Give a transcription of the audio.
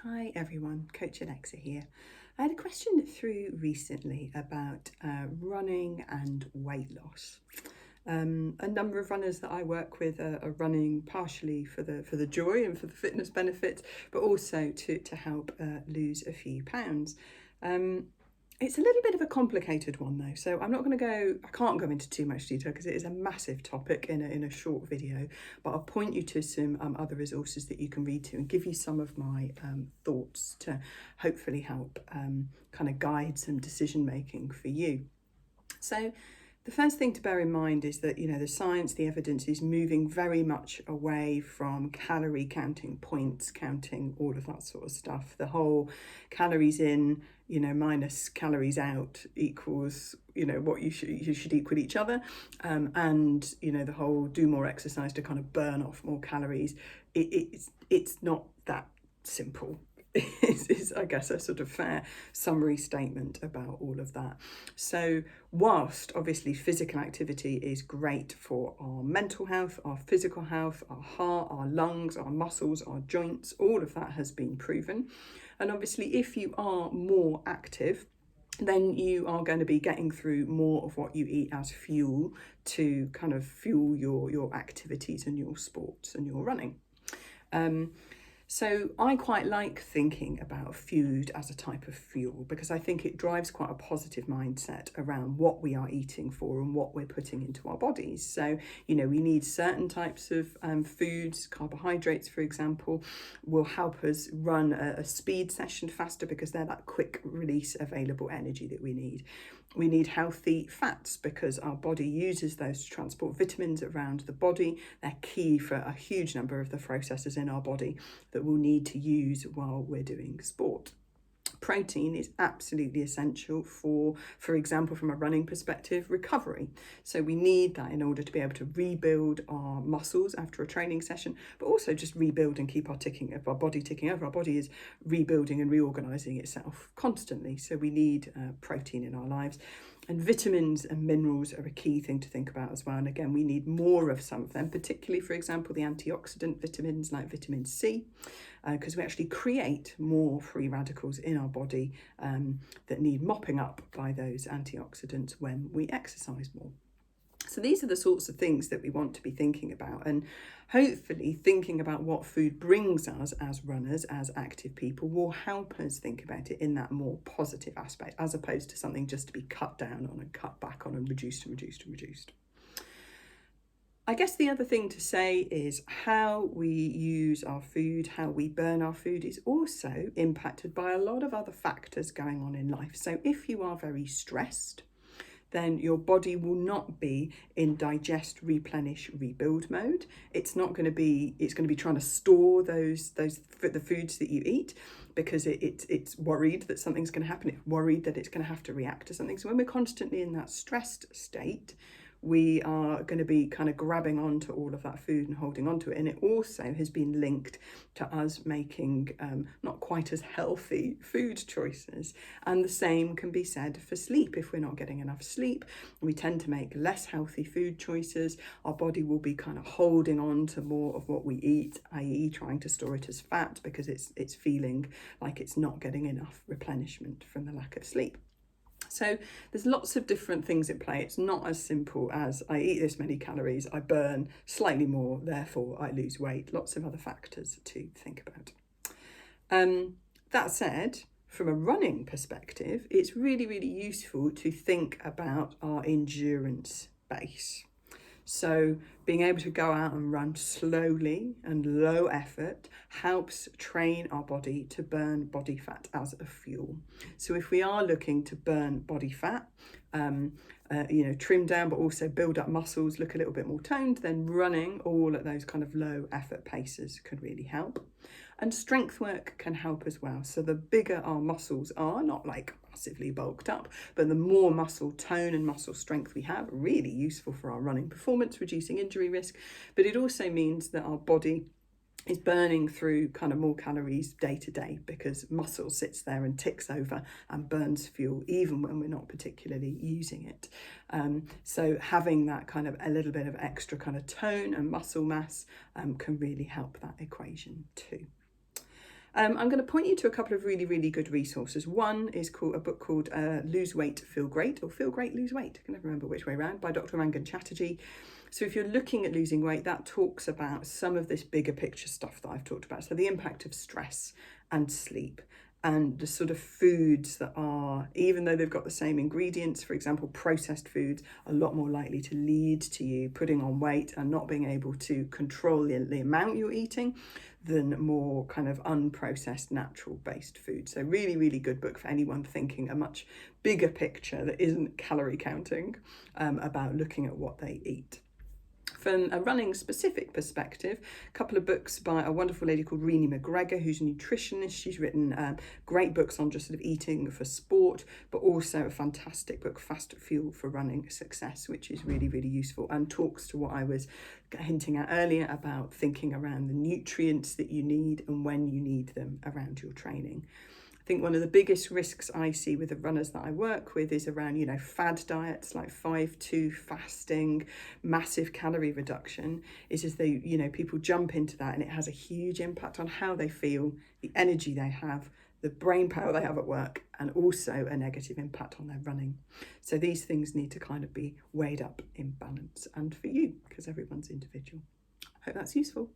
Hi everyone, Coach Alexa here. I had a question through recently about running and weight loss. A number of runners that I work with are running partially for the joy and for the fitness benefits, but also to help lose a few pounds. It's a little bit of a complicated one though, so I can't go into too much detail because it is a massive topic in a short video, but I'll point you to some other resources that you can read to and give you some of my thoughts to hopefully help kind of guide some decision making for you. So the first thing to bear in mind is that, the science, the evidence is moving very much away from calorie counting, points counting, all of that sort of stuff. The whole calories in, minus calories out equals, what you should equal each other. And, the whole do more exercise to kind of burn off more calories. It's not that simple. Is I guess a sort of fair summary statement about all of that. So whilst obviously physical activity is great for our mental health, our physical health, our heart, our lungs, our muscles, our joints, all of that has been proven. And obviously if you are more active, then you are going to be getting through more of what you eat as fuel to kind of fuel your activities and your sports and your running. So I quite like thinking about food as a type of fuel because I think it drives quite a positive mindset around what we are eating for and what we're putting into our bodies. So, we need certain types of foods, carbohydrates, for example, will help us run a speed session faster because they're that quick release available energy that we need. We need healthy fats because our body uses those to transport vitamins around the body. They're key for a huge number of the processes in our body that we'll need to use while we're doing sport. Protein is absolutely essential for example, from a running perspective, recovery. So we need that in order to be able to rebuild our muscles after a training session, but also just rebuild and keep our body ticking over. Our body is rebuilding and reorganizing itself constantly. So we need protein in our lives. And vitamins and minerals are a key thing to think about as well. And again, we need more of some of them, particularly, for example, the antioxidant vitamins like vitamin C, because we actually create more free radicals in our body that need mopping up by those antioxidants when we exercise more. So these are the sorts of things that we want to be thinking about, and hopefully thinking about what food brings us as runners, as active people, will help us think about it in that more positive aspect, as opposed to something just to be cut down on and cut back on and reduced and reduced and reduced. I guess the other thing to say is how we use our food, how we burn our food is also impacted by a lot of other factors going on in life. So if you are very stressed, then your body will not be in digest, replenish, rebuild mode. It's going to be trying to store the foods that you eat because it's worried that something's going to happen. It's worried that it's going to have to react to something. So when we're constantly in that stressed state, we are going to be kind of grabbing onto all of that food and holding onto it. And it also has been linked to us making not quite as healthy food choices. And the same can be said for sleep. If we're not getting enough sleep, we tend to make less healthy food choices. Our body will be kind of holding on to more of what we eat, i.e. trying to store it as fat because it's feeling like it's not getting enough replenishment from the lack of sleep. So there's lots of different things at play. It's not as simple as I eat this many calories, I burn slightly more, therefore I lose weight. Lots of other factors to think about. That said, from a running perspective, it's really, really useful to think about our endurance base. So being able to go out and run slowly and low effort helps train our body to burn body fat as a fuel. So if we are looking to burn body fat, trim down, but also build up muscles, look a little bit more toned, then running all at those kind of low effort paces could really help. And strength work can help as well. So the bigger our muscles are, not like massively bulked up, but the more muscle tone and muscle strength we have, really useful for our running performance, reducing injury risk. But it also means that our body is burning through kind of more calories day to day because muscle sits there and ticks over and burns fuel even when we're not particularly using it. So having that kind of a little bit of extra kind of tone and muscle mass can really help that equation too. I'm going to point you to a couple of really, really good resources. One is a book called Lose Weight, Feel Great, or Feel Great, Lose Weight. I can never remember which way around, by Dr. Rangan Chatterjee. So if you're looking at losing weight, that talks about some of this bigger picture stuff that I've talked about. So the impact of stress and sleep, and the sort of foods that are, even though they've got the same ingredients, for example, processed foods, are a lot more likely to lead to you putting on weight and not being able to control the amount you're eating than more kind of unprocessed, natural based food. So really, really good book for anyone thinking a much bigger picture that isn't calorie counting, about looking at what they eat. From a running specific perspective, a couple of books by a wonderful lady called Renee McGregor, who's a nutritionist. She's written great books on just sort of eating for sport, but also a fantastic book, Fast Fuel for Running Success, which is really, really useful and talks to what I was hinting at earlier about thinking around the nutrients that you need and when you need them around your training. I think one of the biggest risks I see with the runners that I work with is around, fad diets like 5-2 fasting, massive calorie reduction, is as they, people jump into that and it has a huge impact on how they feel, the energy they have, the brain power they have at work, and also a negative impact on their running. So these things need to kind of be weighed up in balance, and for you, because everyone's individual. I hope that's useful.